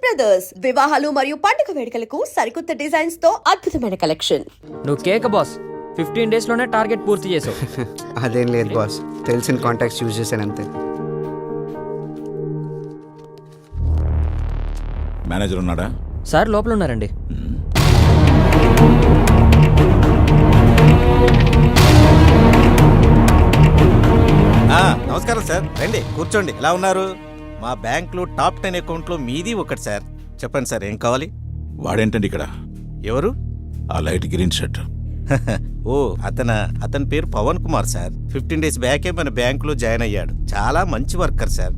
Brothers వివాహాలు మరియు పండుగ వేడుకలకు సరికొత్త డిజైన్స్ తో అద్భుతమైన కలెక్షన్. నువ్వు కేక బాస్ 15 days లోనే టార్గెట్ పూర్తి చేసావు. అదేం లేదు బాస్, తెలిసిన కాంటాక్ట్స్ యూజ్ చేశాను అంతే. మేనేజర్ ఉన్నాడా? సార్ లోపల ఉన్నారండి. నమస్కారం సార్, రండి కూర్చోండి. ఎలా ఉన్నారు? మా బ్యాంక్లో టాప్ 10 అకౌంట్లో మీది ఒకటి సార్. చెప్పండి సార్, ఏం కావాలి? వాడేంటండి ఇక్కడ? ఎవరు? ఆ లైట్ గ్రీన్ షర్ట్. ఓ అతని పేరు పవన్ కుమార్ సార్. 15 days బ్యాకే మన బ్యాంకులో జాయిన్ అయ్యాడు. చాలా మంచి వర్కర్ సార్.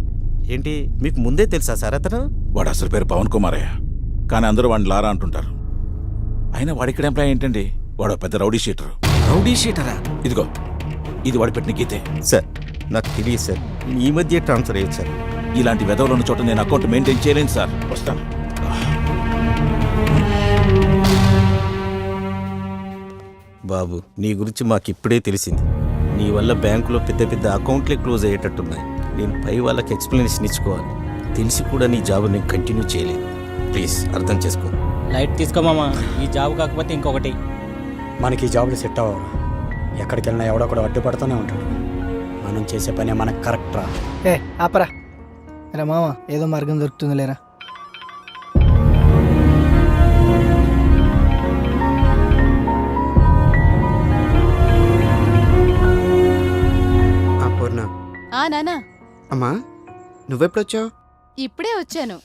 ఏంటి మీకు ముందే తెలుసా సార్ అతను? వాడు అసలు పేరు పవన్ కుమారే, కానీ అందరూ వాడిని లారా అంటుంటారు. అయినా వాడిక్కడ ఎంప్లాయ్ ఏంటండి? వాడు పెద్ద రౌడీ షీటరు. రౌడీ షీటరా? ఇదిగో, ఇది వాడి పెట్టిన గీతే. సార్ నాకు తెలియదు సార్, ఈ మధ్య ట్రాన్స్ఫర్ అయ్యింది సార్. ఇలాంటి వెధవలు ఉన్న చోట నేను అకౌంట్ మెయింటైన్ చేయలేను సార్. వస్తాను. బాబు, నీ గురించి మాకు ఇప్పుడే తెలిసింది. నీ వల్ల బ్యాంకులో పెద్ద పెద్ద అకౌంట్లే క్లోజ్ అయ్యేటట్టున్నాయి. నేను పై వాళ్ళకి ఎక్స్ప్లెనేషన్ ఇచ్చుకోవాలి. తెలిసి కూడా నీ జాబ్ నేను కంటిన్యూ చేయలేదు. ప్లీజ్ అర్థం చేసుకో. లైట్ తీసుకోమామా, ఈ జాబ్ కాకపోతే ఇంకొకటి. మనకి ఈ జాబ్లు సెట్ అవ్వరు. ఎక్కడికి వెళ్ళినా ఎవడో కూడా అడ్డుపడుతూనే ఉంటాడు. మనం చేసే పనే మనకు కరెక్ట్ రా. ఆపరా రా మామ, ఏదో మార్గం దొరుకుతుంది లేరా. పూర్ణ. నానా, అమ్మా నువ్వెప్పుడొచ్చావు? ఇప్పుడే వచ్చాను.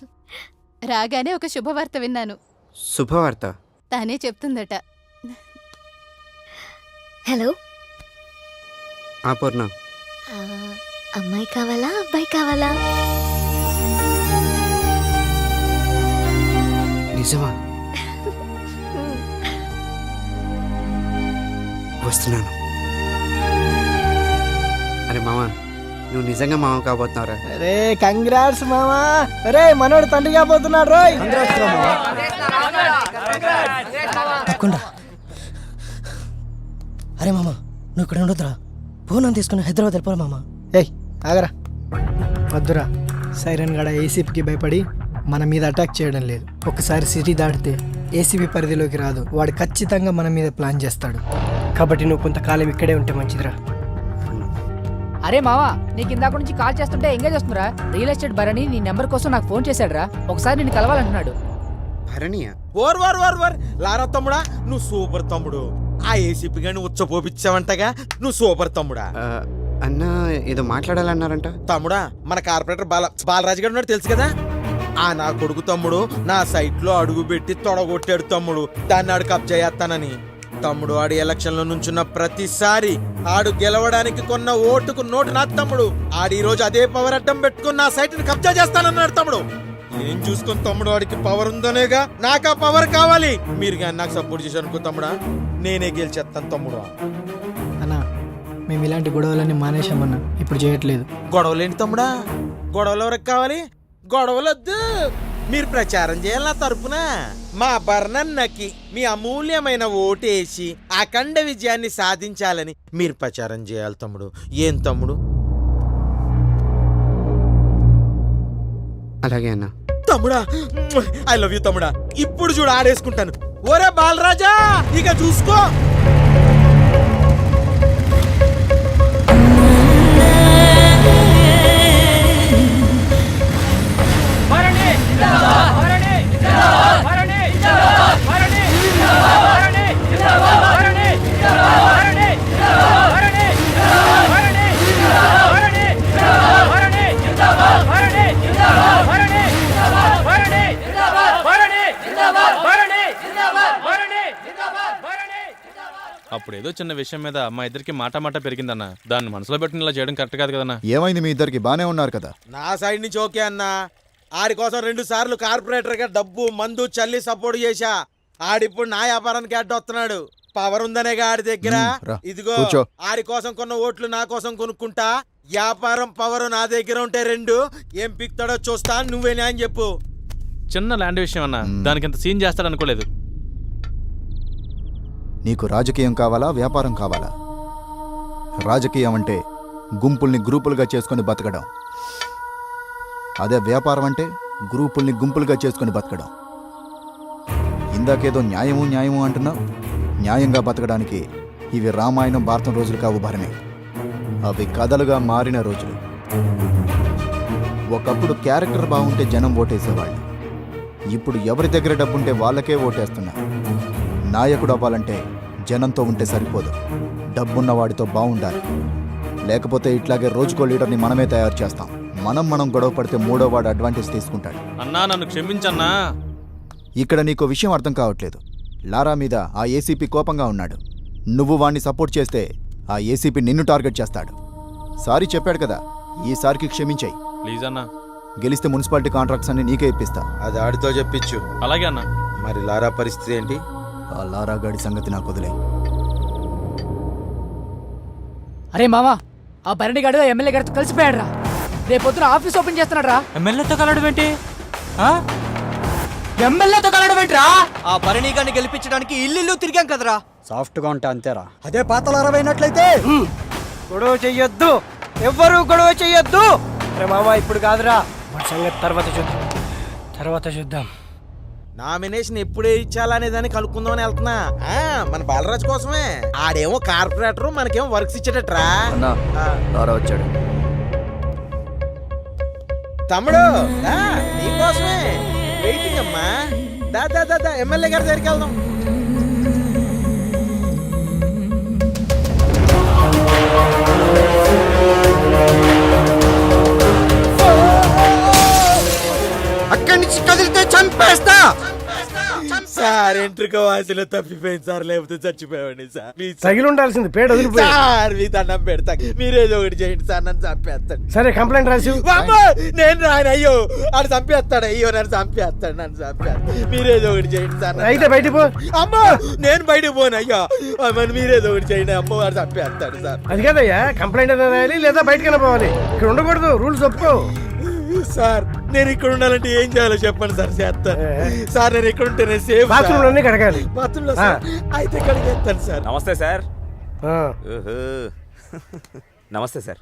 రాగానే ఒక శుభవార్త విన్నాను. శుభవార్త? తానే చెప్తుందట. హలో పూర్ణ, అమ్మాయి కావాలా అబ్బాయి కావాలా? నిజమా? వస్తున్నాను. అరే మామ, నువ్వు నిజంగా మామ కాబోతున్నావురా? అరే కంగ్రాట్స్ మామా. అరే మనోడు తండ్రి కాబోతున్నాడు రోయ్. తప్పకుండా. అరే మామ, నువ్వు ఇక్కడ ఉండొద్దురా. ఫోన్ తీసుకుని హైదరాబాద్ వెళ్ళిపోరా మామ. ఏయ్ ఆగరా, వద్దురా. సైరన్ గడ ఏసీపీకి భయపడి మన మీద అటాక్ చేయడం లేదు. ఒకసారి సిటీ దాటితే ఏసీపీ పరిధిలోకి రాదు. వాడు ఖచ్చితంగా మన మీద ప్లాన్ చేస్తాడు. కాబట్టి నువ్వు కొంతకాలం ఇక్కడే ఉంటే మంచిదిరా. అరే మావా, నీకు ఇందాక నుంచి కాల్ చేస్తుంటే ఎంగేజ్ వస్తుందిరా. రియల్ ఎస్టేట్ భరణి నీ నెంబర్ కోసం నాకు ఫోన్ చేశాడురా. ఒకసారి నిన్ను కలవాలంటున్నాడు. భరణియా? ఓర్ లారా తమ్ముడా, నువ్వు సూపర్ తమ్ముడు. ఆ ఏసీపీ గాని ఉచ్చపోపిచ్చావంటగా, నువ్వు సూపర్ తమ్ముడా. అన్నా ఏదో మాట్లాడాలన్నారంట. తమ్ముడా, మన కార్పొరేటర్ బాలరాజు గారు ఉన్నాడు తెలుసు కదా. నా కొడుకు తమ్ముడు నా సైట్ లో అడుగు పెట్టి తొడగొట్టాడు తమ్ముడు. దాన్ని ఆడు కబ్జా చేస్తానని. తమ్ముడు ఆడి ఎలక్షన్ లో నుంచున్న ప్రతిసారి ఆడు గెలవడానికి కొన్న ఓటుకు నోటు నా తమ్ముడు. ఆడి ఈ రోజు అదే పవర్ అడ్డం పెట్టుకుని నా సైట్ ని కబ్జా చేస్తానన్నాడు తమ్ముడు. నేను చూసుకుని తమ్ముడు, వాడికి పవర్ ఉందనేగా నాకు ఆ పవర్ కావాలి. మీరు కానీ నాకు సపోర్ట్ చేశారు అనుకో తమ్ముడా, నేనే గెలిచేస్తాను తమ్ముడు. అన్నా, మేము ఇలాంటి గొడవలన్నీ మానేశామన్నా, ఇప్పుడు చేయట్లేదు. గొడవలేంటి తమ్ముడా? గొడవలు ఎవరికి కావాలి? గొడవలొద్దు. మీరు ప్రచారం చేయాలి నా తరపున. మా బర్ణన్నకి మీ అమూల్యమైన ఓటేసి అఖండ విజయాన్ని సాధించాలని మీరు ప్రచారం చేయాలి తమ్ముడు. ఏం తమ్ముడు? అలాగే అన్న. తమ్ముడా, ఐ లవ్ యూ తమ్ముడా. ఇప్పుడు చూడు ఆడేసుకుంటాను. ఒరే బాలరాజా, ఇక చూసుకో. అప్పుడేదో చిన్న విషయం మీద మా ఇద్దరికి మాట పెరిగిందన్న. దాన్ని మనసులో పెట్టుకుని ఇలా చేయడం కరెక్ట్ కాదు కదన్నా. ఏమైంది? మీ ఇద్దరికి బానే ఉన్నారు కదా? నా సైడ్ నుంచి ఓకే అన్నా. ఆడి కోసం 2 సార్లు కార్పొరేటర్ గా డబ్బు మందు చల్లి సపోర్ట్ చేశా. ఆడిప్పుడు నా వ్యాపారానికి అడ్డొస్తున్నాడు. పవర్ ఉందనేగా ఆడి దగ్గర. ఇదిగో ఆడి కోసం కొన్న ఓట్లు నా కోసం కొనుక్కుంటా. వ్యాపారం పవర్ నా దగ్గర ఉంటే 2 ఏం పిక్తాడో చూస్తా. నువ్వే న్యాయం చెప్పు. చిన్న ల్యాండ్ విషయం అన్నా, దానికి ఎంత సీన్ చేస్తాడు అనుకోలేదు. నీకు రాజకీయం కావాలా, వ్యాపారం కావాలా? రాజకీయం అంటే గుంపుల్ని గ్రూపులుగా చేసుకుని బతకడం. అదే వ్యాపారం అంటే గ్రూపుల్ని గుంపులుగా చేసుకుని బతకడం. ఇందాకేదో న్యాయము అంటున్నావు. న్యాయంగా బతకడానికి ఇవి రామాయణం భారతం రోజులు కావు భరణి. అవి కథలుగా మారిన రోజులు. ఒకప్పుడు క్యారెక్టర్ బాగుంటే జనం ఓటేసేవాళ్ళు. ఇప్పుడు ఎవరి దగ్గర డబ్బుంటే వాళ్ళకే ఓటేస్తున్నారు. నాయకుడు అవ్వాలంటే జనంతో ఉంటే సరిపోదు, డబ్బున్న వాడితో బాగుండాలి. లేకపోతే ఇట్లాగే రోజుకో లీడర్ని మనమే తయారు చేస్తాం. మనం గొడవ పడితే మూడో వాడు అడ్వాంటేజ్ తీసుకుంటాడు. అన్నా నన్ను క్షమించన్నా. ఇక్కడ నీకో విషయం అర్థం కావట్లేదు. లారా మీద ఆ ఏసీపీ కోపంగా ఉన్నాడు. నువ్వు వాణ్ణి సపోర్ట్ చేస్తే ఆ ఏసీపీ నిన్ను టార్గెట్ చేస్తాడు. సారీ చెప్పాడు కదా, ఈసారికి క్షమించాయి. ప్లీజ్ అన్నా. గెలిస్తే మున్సిపాలిటీ కాంట్రాక్ట్స్ అన్ని నీకే ఇప్పిస్తా. అది ఆడితో చెప్పించు. అలాగే అన్నా. మరి లారా పరిస్థితి ఏంటి? ఆ లారా గాడి సంగతి నాకు వదిలే. అరే మావా, ఆ భరణి గాడు ఎమ్మెల్యే గారితో కలిసిపోయాడు రా. రేపొద్దున ఆఫీస్ ఓపెన్ చేస్తున్నాడు రా. ఎమ్మెల్యేతో కలవడం ఏంటి? ఎమ్మెల్యేతో కలవడం ఏంట్రా? ఆ భరణి గారిని గెలిపించడానికి ఇల్లు తిరిగాం కదరా. సాఫ్ట్గా ఉంటే అంతేరా. అదే పాతల 60 గొడవ చెయ్యొద్దు, ఎవ్వరూ గొడవ చెయ్యొద్దు. అరే మామ, ఇప్పుడు కాదురా, మన సంగతి తర్వాత చూద్దాం. నామినేషన్ ఎప్పుడే ఇచ్చాలనే దాన్ని కలుపుకుందామని వెళ్తున్నా. మన బాలరాజు కోసమే. ఆడేమో కార్పొరేటర్, మనకేమో వర్క్స్ ఇచ్చేటట్రా. లారా వచ్చాడు. తమ్ముడు నీకోసమే వెయిటింగ్ అమ్మా. దా ఎమ్మెల్యే గారి దగ్గరికి వెళ్దాం. అక్కడి నుంచి కదిలితే చంపేస్తా. సార్ ఎంట్రుక వాసిలో తప్పిపోయింది సార్, లేకపోతే చచ్చిపోయావండి సార్. ప్లీజ్ తగిలి ఉండాల్సింది పేడ వదిలిపోయి. సార్ మీ దండం పెడతా, మీరేదో ఒకటి చేయండి సార్, నన్ను చంపేస్తాడు. సరే కంప్లైంట్ రాసి. నేను రాను. అయ్యో ఆడు చంపేస్తాడు. అయ్యో నన్ను చంపేస్తాడు. మీరేదో ఒకటి చేయండి సార్. అయితే బయటికి పో. అమ్మా నేను బయటకు పోను. అయ్యా మరి మీరేదో ఒకటి చేయండి. అమ్మ వాడు చంపేస్తాడు సార్. అది కదయ్యా, కంప్లైంట్ అయినా రాయాలి లేదా బయటకైనా పోవాలి. ఇక్కడ ఉండకూడదు, రూల్స్ ఒప్పుకో. సార్ నేను ఇక్కడ ఉండాలంటే ఏం చేయాలో చెప్పండి సార్, చేస్తాను సార్. నేను ఇక్కడ ఉంటే నేను సేఫ్. బాత్రూమ్ అన్ని కడగాలి. బాత్రూంలో అయితే కడిగేస్తాను సార్. నమస్తే సార్. నమస్తే సార్.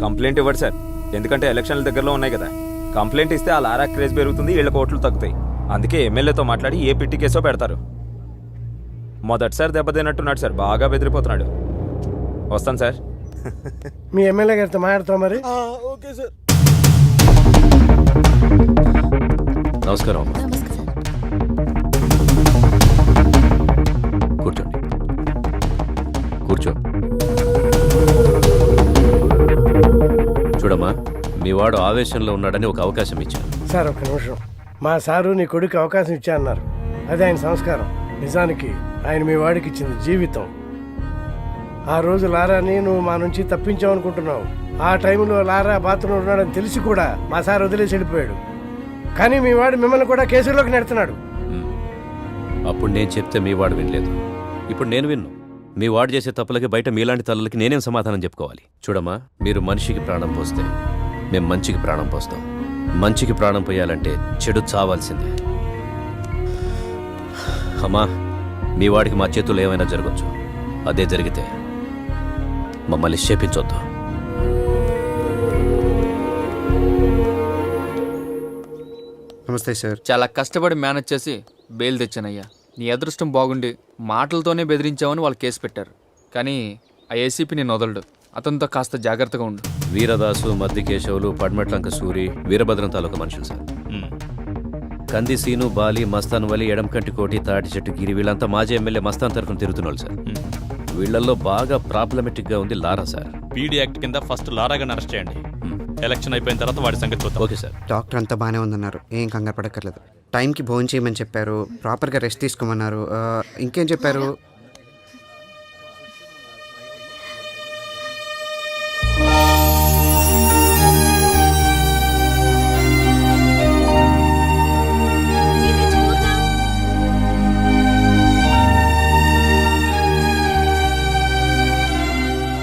కంప్లైంట్ ఇవ్వండి సార్, ఎందుకంటే ఎలక్షన్ల దగ్గరలో ఉన్నాయి కదా. కంప్లైంట్ ఇస్తే ఆ లారా క్రేజ్ పెరుగుతుంది, వీళ్ళ ఓట్లు తగ్గుతాయి. అందుకే ఎమ్మెల్యేతో మాట్లాడి ఏ పిట్టి కేసో పెడతారు. మొదటిసారి దెబ్బతిన్నట్టున్నాడు సార్, బాగా బెదిరిపోతున్నాడు. వస్తాను సార్. మీ ఎమ్మెల్యే గారితో మాట్లాడతాం మరి. Okay sir. నమస్కారం. కూర్చోండి. కూర్చో. చూడమ్మా, మీ వాడు ఆవేశంలో ఉన్నాడని ఒక అవకాశం ఇచ్చాను. సార్ ఒక్క నిమిషం. మా సారు నీ కొడుకు అవకాశం ఇచ్చా అన్నారు. అదే ఆయన సంస్కారం. నిజానికి ఆయన మీ వాడికి ఇచ్చింది జీవితం. ఆ రోజు లారాని నువ్వు మా నుంచి తప్పించావు అనుకుంటున్నావు. ఆ టైంలో లారా బాత్రూంలో ఉన్నాడని తెలిసి కూడా మా సార్ వదిలేసి వెళ్ళిపోయాడు. కానీ మీ వాడు మిమ్మల్ని కూడా కేసులోకి నెడుతున్నాడు. అప్పుడు నేను చెప్తే మీ వాడు వినలేదు, ఇప్పుడు నేను విన్ను. మీ వాడు చేసే తప్పులకి బయట మీలాంటి తల్లులకి నేనేం సమాధానం చెప్పుకోవాలి? చూడమ్మా, మీరు మనిషికి ప్రాణం పోస్తే మేము మంచికి ప్రాణం పోస్తాం. మంచికి ప్రాణం పోయాలంటే చెడు చావాల్సిందే. అమ్మా, మీ వాడికి మా చేతుల్లో ఏమైనా జరగచ్చు. అదే జరిగితే మమ్మల్ని శపించొద్దు. నమస్తే సార్. చాలా కష్టపడి మేనేజ్ చేసి బెయిల్ తెచ్చానయ్యా. నీ అదృష్టం బాగుండి మాటలతోనే బెదిరించావని వాళ్ళు కేసు పెట్టారు. కానీ ఆ ఏసీపీ నేను వదలడు. అతనితో కాస్త జాగ్రత్తగా ఉండు. వీరదాసు, మద్దికేశవులు, పడ్మట్లంక సూరి, వీరభద్రం తాలూకా మనుషులు సార్. కంది సీను, బాలి, మస్తాన్ వలి, ఎడంకంటి కోటి, తాటి చెట్టు గిరి, వీళ్ళంతా మాజీ ఎమ్మెల్యే మస్తాన్ తరఫున తిరుగుతున్నారు సార్. వీళ్ళల్లో బాగా ప్రాబ్లమెటిక్ గా ఉంది లారా సార్. పీడీ యాక్ట్ కింద ఫస్ట్ లారాగాని అరెస్ట్ చేయండి. ఎలక్షన్ అయిపోయిన తర్వాత వాడి సంగతి చూద్దాం. Okay sir. డాక్టర్ అంతా బాగానే ఉందన్నారు, ఏం కంగారు పడక్కర్లేదు. టైంకి భోజనం చేయమని చెప్పారు, ప్రాపర్గా రెస్ట్ తీసుకోమన్నారు. ఇంకేం చెప్పారు?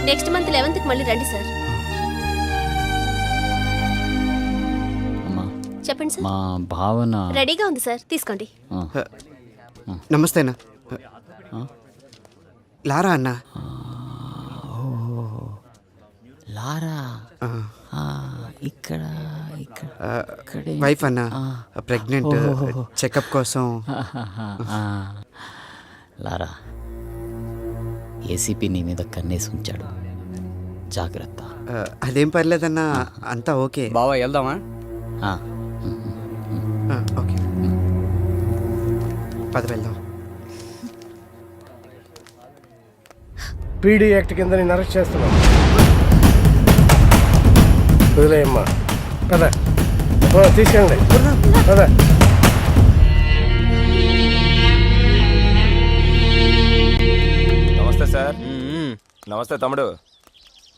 నెక్స్ట్ మంత్ 11th మళ్ళీ రండి సార్. చెప్పండి సార్. మా భావన రెడీగా ఉంది సార్, తీసుకోండి. నమస్తే అన్న. లారా అన్న. లారా ఇక్కడ వైఫ్ అన్న ప్రెగ్నెంట్ చెకప్ కోసం. లారా ఏసీపీ నీ మీద కన్నేసి ఉంచాడు, జాగ్రత్త. అదేం పర్లేదన్నా, అంతా ఓకే. బావా వెళ్దామా? ఓకే పద వెళ్దాం. పీడీ యాక్ట్ కింద నేను అరెస్ట్ చేస్తున్నాను. వదిలేయమ్మా, కదా తీసుకెళ్ళండి, కదా. నమస్తే సార్. నమస్తే తమ్ముడు.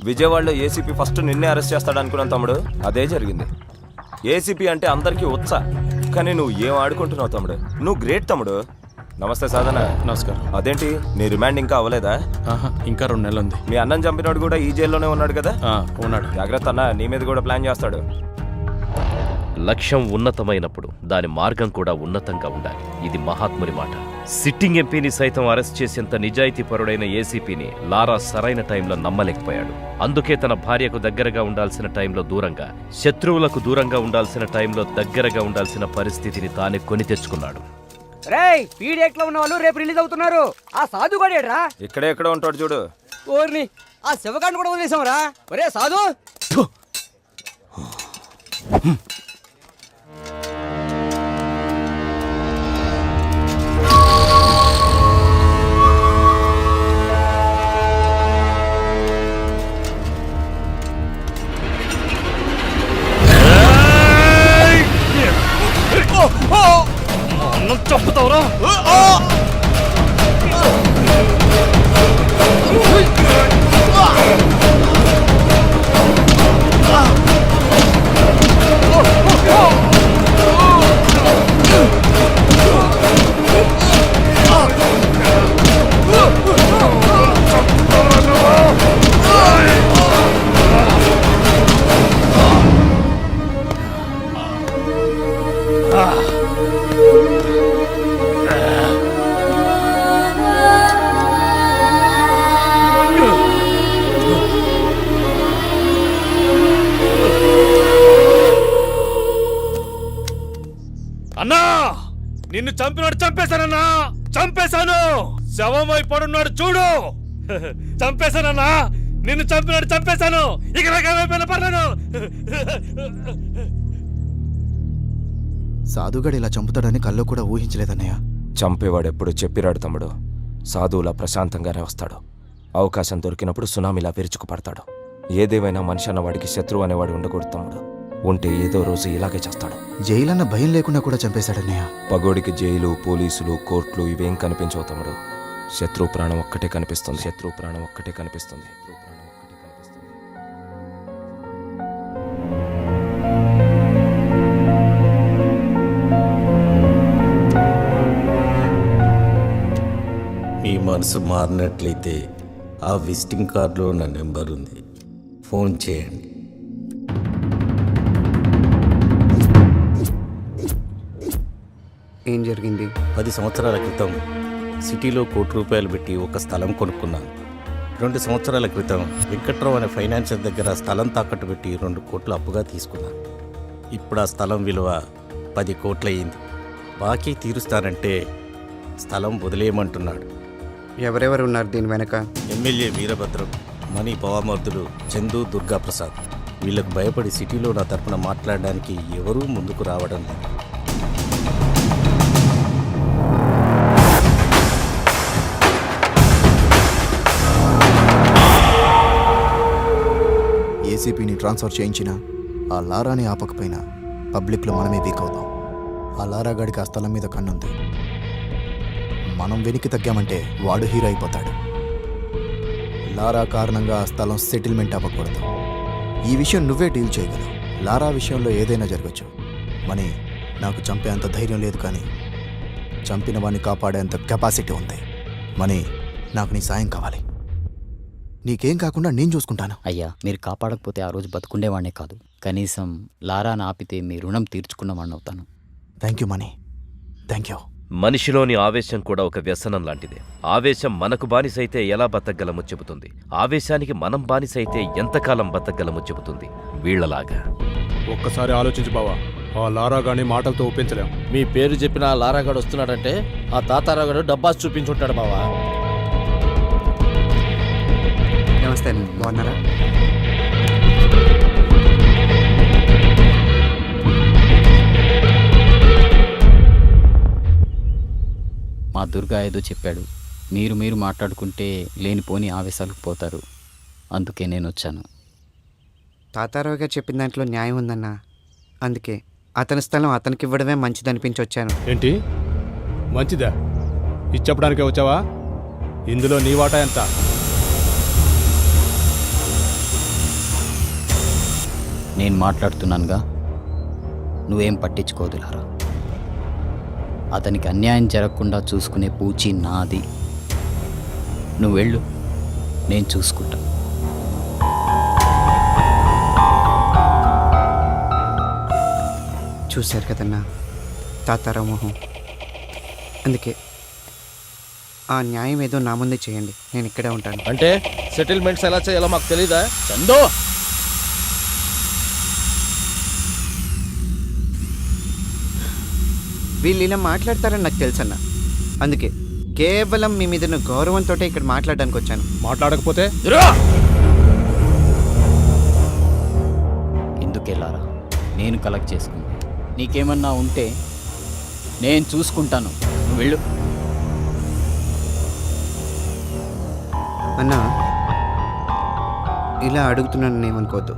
విజయవాడలో ఏసీపీ ఫస్ట్ నిన్నే అరెస్ట్ చేస్తాడు అనుకున్నాను తమ్ముడు, అదే జరిగింది. ఏసీపీ అంటే అందరికీ ఉత్సాహ, కానీ నువ్వు ఏం ఆడుకుంటున్నావు తమ్ముడు, నువ్వు గ్రేట్ తమ్ముడు. నమస్తే సాధన. నమస్కారం. అదేంటి నీ రిమాండ్ ఇంకా అవ్వలేదా? ఇంకా 2 నెలలు ఉంది. మీ అన్నం చంపినోడు కూడా ఈ జైల్లోనే ఉన్నాడు కదా? ఉన్నాడు. జాగ్రత్త అన్న, నీ మీద కూడా ప్లాన్ చేస్తాడు. లక్ష్యం ఉన్నతమైనప్పుడు దాని మార్గం కూడా ఉన్నతంగా ఉండాలి. ఇది మహాత్ముని మాట. సిట్టింగ్ ఎంపీని సైతం అరెస్ట్ చేసేంత నిజాయితీపరుడైన ఏసీపీని లారా సరైన టైంలో నమ్మలేకపోయాడు. అందుకే తన భార్యకు దగ్గరగా ఉండాల్సిన టైంలో దూరంగా, శత్రువులకు దూరంగా ఉండాల్సిన టైంలో దగ్గరగా ఉండాల్సిన పరిస్థితిని తానే కొని తెచ్చుకున్నాడు. రేయ్, పీడియాక్ట్ లో ఉన్న వాళ్ళు రేపు రిలీజ్ అవుతున్నారు. ఆ సాధు గడేడ్రా? ఇక్కడే ఎక్కడో ఉంటాడు చూడు. ఓర్ని, ఆ శివకాండ్ కూడా వదిలేసాంరా. ఒరే సాధు, చంపుతావురా? అన్నా, నిన్ను చంపినాడు చంపేశానన్నా, చంపేశాను. శవమై పడున్నాడు చూడు, చంపేశానన్నా. నిన్ను చంపినాడు చంపేశాను. ఇక నాకేమైపోయినా పర్లేదు. సాధుగాడు ఇలా చంపుతాడని కల్లో కూడా ఊహించలేదన్నయ్య. చంపేవాడు ఎప్పుడు చెప్పిరాడు తమ్ముడు. సాధువులా ప్రశాంతంగానే వస్తాడు. అవకాశం దొరికినప్పుడు సునామీలా విరుచుకుపడతాడు. ఏదేమైనా మనిషి అన్నవాడికి శత్రువు అనేవాడు ఉండకూడదు తమ్ముడు. ఉంటే ఏదో రోజు ఇలాగే చేస్తాడు. జైలన్న భయం లేకుండా కూడా చంపేశాడన్నయ్య. పగోడికి జైలు, పోలీసులు, కోర్టులు ఇవేం కనిపించవు తమ్ముడు. శత్రువు ప్రాణం ఒక్కటే కనిపిస్తుంది. శత్రువు ప్రాణం ఒక్కటే కనిపిస్తుంది. మీ మనసు మారినట్లయితే ఆ విజిటింగ్ కార్డులో నా నెంబర్ ఉంది, ఫోన్ చేయండి. ఏం జరిగింది? 10 సంవత్సరాల క్రితం సిటీలో ₹1,00,00,000 పెట్టి ఒక స్థలం కొనుక్కున్నాను. 2 సంవత్సరాల క్రితం వెంకట్రావు అనే ఫైనాన్షియర్ దగ్గర స్థలం తాకట్టు పెట్టి 2 కోట్లు అప్పుగా తీసుకున్నాను. ఇప్పుడు ఆ స్థలం విలువ 10 కోట్లు అయింది. బాకీ తీరుస్తానంటే స్థలం వదిలేయమంటున్నాడు. ఎవరెవరు ఉన్నారు దీని వెనక? ఎమ్మెల్యే వీరభద్రం, మణి పవామర్దులు, చందు, దుర్గాప్రసాద్. వీళ్ళకు భయపడి సిటీలో నా తరపున మాట్లాడడానికి ఎవరూ ముందుకు రావడం లేదు. ఏసీపీని ట్రాన్స్ఫర్ చేయించిన ఆ లారాని ఆపకపోయినా పబ్లిక్లో మనమే వీక్ అవుతాం. ఆ లారా గాడికి ఆ స్థలం మీద కన్నుంది. మనం వెనక్కి తగ్గామంటే వాడు హీరో అయిపోతాడు. లారా కారణంగా ఆ స్థలం సెటిల్మెంట్ అవ్వకూడదు. ఈ విషయం నువ్వే డీల్ చేయగలవు. లారా విషయంలో ఏదైనా జరగచ్చు. మనీ, నాకు చంపేంత ధైర్యం లేదు, కానీ చంపిన వాడిని కాపాడేంత కెపాసిటీ ఉంది. మనీ, నాకు నీ సాయం కావాలి. నీకేం కాకుండా నేను చూసుకుంటాను. అయ్యా, మీరు కాపాడకపోతే ఆ రోజు బతుకుండేవాడినే కాదు, కనీసం లారాను ఆపితే మీ రుణం తీర్చుకున్నవాడిని అవుతాను. థ్యాంక్ యూ మనీ, థ్యాంక్ యూ. మనిషిలోని ఆవేశం కూడా ఒక వ్యసనం లాంటిదే. ఆవేశం మనకు బానిసైతే ఎలా బతకగలమో చెబుతుంది. ఆవేశానికి మనం బానిసైతే ఎంతకాలం బతకగలమో చెబుతుంది. వీళ్లలాగా. ఒక్కసారి ఆలోచించు బావా, ఆ లారాగాని మాటలతో ఒప్పించలేం. మీ పేరు చెప్పిన ఆ లారాగాడు వస్తున్నాడంటే ఆ తాతారాగాడు డబ్బాస్ చూపించుంటాడు బావా. నమస్తే అండి, బాగున్నారా? మా దుర్గా ఏదో చెప్పాడు, మీరు మాట్లాడుకుంటే లేనిపోని ఆవేశాలకు పోతారు, అందుకే నేను వచ్చాను. తాతారావు గారు చెప్పిన దాంట్లో న్యాయం ఉందన్నా, అందుకే అతని స్థలం అతనికి ఇవ్వడమే మంచిదనిపించి వచ్చాను. ఏంటి మంచిదా? ఇచ్చప్పడానికే వచ్చావా? ఇందులో నీ వాటా ఎంత? నేను మాట్లాడుతున్నానుగా, నువ్వేం పట్టించుకోదులారా. అతనికి అన్యాయం జరగకుండా చూసుకునే పూచి నాది. నువ్వు వెళ్ళు, నేను చూసుకుంటా. చూశారు కదన్నా తాతారావు మొహం, అందుకే ఆ న్యాయం ఏదో నా ముందే చేయండి, నేను ఇక్కడే ఉంటాను. అంటే సెటిల్మెంట్స్ ఎలా చేయాలో మాకు తెలీదా చందో? వీళ్ళు ఇలా మాట్లాడతారని నాకు తెలుసన్నా, అందుకే కేవలం మీ మీద గౌరవంతో ఇక్కడ మాట్లాడడానికి వచ్చాను. మాట్లాడకపోతే ఎందుకెళ్ళారా? నేను కలెక్ట్ చేసుకుంది. నీకేమన్నా ఉంటే నేను చూసుకుంటాను, నువ్వు వెళ్ళు. అన్నా ఇలా అడుగుతున్నాను ఏమనుకోవద్దు,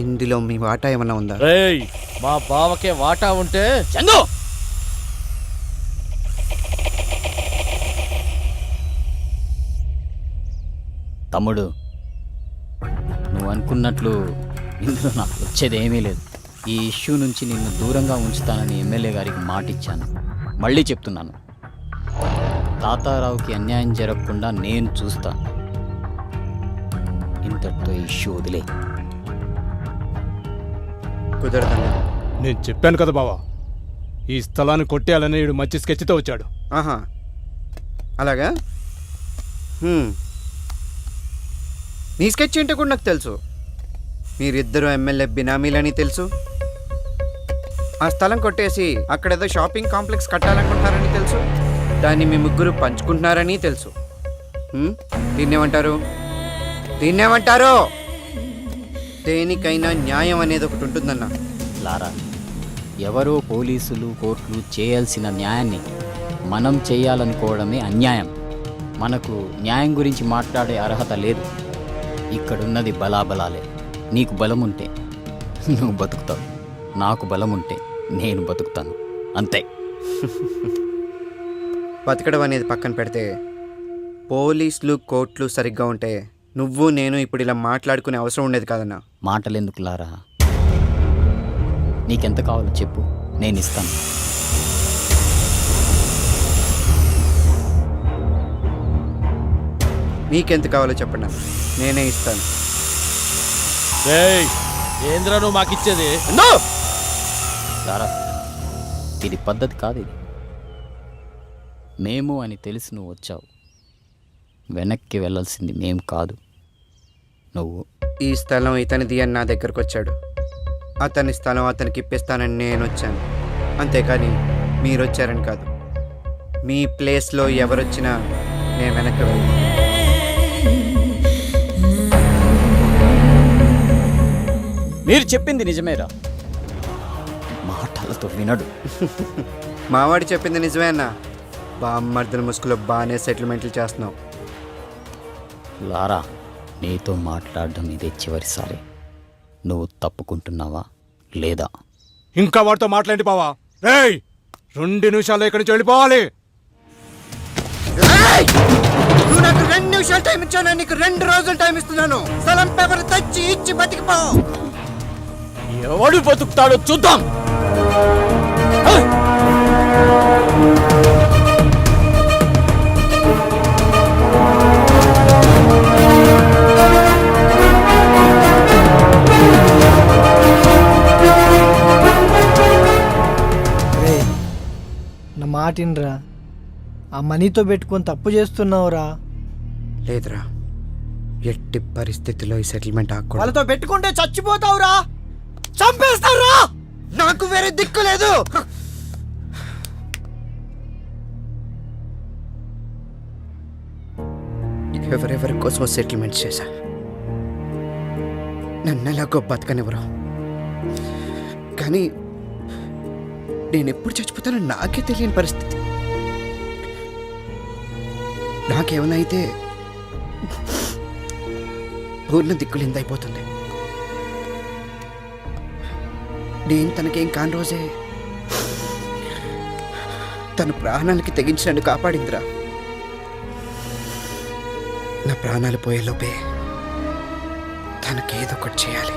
ఇందులో మీ వాటా ఏమన్నా ఉందా? రేయ్, మా బావకే వాటా ఉంటే చందు తమ్ముడు, నువ్వు అనుకున్నట్లు ఇందులో నాకు వచ్చేదేమీ లేదు. ఈ ఇష్యూ నుంచి నిన్ను దూరంగా ఉంచుతానని ఎమ్మెల్యే గారికి మాట ఇచ్చాను. మళ్ళీ చెప్తున్నాను, తాతారావుకి అన్యాయం జరగకుండా నేను చూస్తాను. ఇంతటితో ఇష్యూ వదిలే. కుదరదన్నా. నేను చెప్పాను కదా బావా, ఈ స్థలాన్ని కొట్టేయాలని వీడు మంచి స్కెచ్తో వచ్చాడు. ఆహా, అలాగా? నీ స్కెచ్ ఏంటో కూడా నాకు తెలుసు. మీరిద్దరూ ఎమ్మెల్యే బినామీలని తెలుసు. ఆ స్థలం కొట్టేసి అక్కడేదో షాపింగ్ కాంప్లెక్స్ కట్టాలనుకుంటున్నారని తెలుసు. దాన్ని మీ ముగ్గురు పంచుకుంటున్నారని తెలుసు. దీన్నేమంటారు? దేనికైనా న్యాయం అనేది ఒకటి ఉంటుందన్న. లారా, ఎవరో పోలీసులు కోర్టులు చేయాల్సిన న్యాయాన్ని మనం చేయాలనుకోవడమే అన్యాయం. మనకు న్యాయం గురించి మాట్లాడే అర్హత లేదు. ఇక్కడున్నది బలాబలాలే. నీకు బలం ఉంటే నువ్వు బతుకుతావు, నాకు బలం ఉంటే నేను బతుకుతాను, అంతే. బతకడం అనేది పక్కన పెడితే పోలీసులు కోర్టులు సరిగ్గా ఉంటే నువ్వు నేను ఇప్పుడు ఇలా మాట్లాడుకునే అవసరం ఉండేది కాదన్నా. మాటలెందుకు లారా? నీకెంత కావాలో చెప్పు, నేను ఇస్తాను. నీకెంత కావాలో చెప్పండి, నేనే ఇస్తాను. ఏంద్రా నువ్వు మాకిచ్చేది? లారా, ఇది పద్ధతి కాదు. ఇది మేము అని తెలిసి నువ్వు వచ్చావు. వెనక్కి వెళ్ళాల్సింది మేం కాదు, నువ్వు. ఈ స్థలం ఇతనిది అని నా దగ్గరకు వచ్చాడు. అతని స్థలం అతనికి ఇప్పిస్తానని నేను వచ్చాను, అంతేకాని మీరు వచ్చారని కాదు. మీ ప్లేస్లో ఎవరొచ్చినా నేను వెనక్కి వెళ్ళను. మీరు చెప్పింది నిజమేరా, మాటలతో వినడు. మావాడు చెప్పింది నిజమే అన్న. బామ్మర్దల ముసుగులో బాగానే సెటిల్మెంట్లు చేస్తున్నావు. లారా, నీతో మాట్లాడడం ఇదే చివరిసారి. నువ్వు తప్పుకుంటున్నావా లేదా? ఇంకా వాడితో మాట్లాడి బావా. 2 నిమిషాల్లో ఇక్కడి నుంచి వెళ్ళిపోవాలి. నువ్వు నాకు 2 నిమిషాలు టైం ఇచ్చాను, నీకు 2 రోజులు టైం ఇస్తున్నాను. స్థలం పేపర్ తెచ్చి ఇచ్చి బతికిపో. ఎవడు బతుకుతాడో చూద్దాం. దాటినరా. ఆ మనీతో పెట్టుకొని తప్పు చేస్తున్నావురా. లేదురా, ఎట్టి పరిస్థితిలో ఈ సెటిల్మెంట్ ఆకూడదు. వాళ్ళతో పెట్టుకుంటే చచ్చిపోతావురా, చంపేస్తారా. నాకు వేరే దిక్కు లేదు. ఎవరెవరి కోసం సెటిల్మెంట్ చేశా, నన్ను ఎలాగో బతకనివ్వరు. కానీ నేను ఎప్పుడు చచ్చిపోతానో నాకే తెలియని పరిస్థితి. నాకేమైనా అయితే పూర్ణ దిక్కులిందైపోతుంది. నేను తనకేం కాని రోజే తన ప్రాణాలకి తెగించి నన్ను కాపాడిందిరా. నా ప్రాణాలు పోయేలోపే తనకేదో ఒకటి చేయాలి.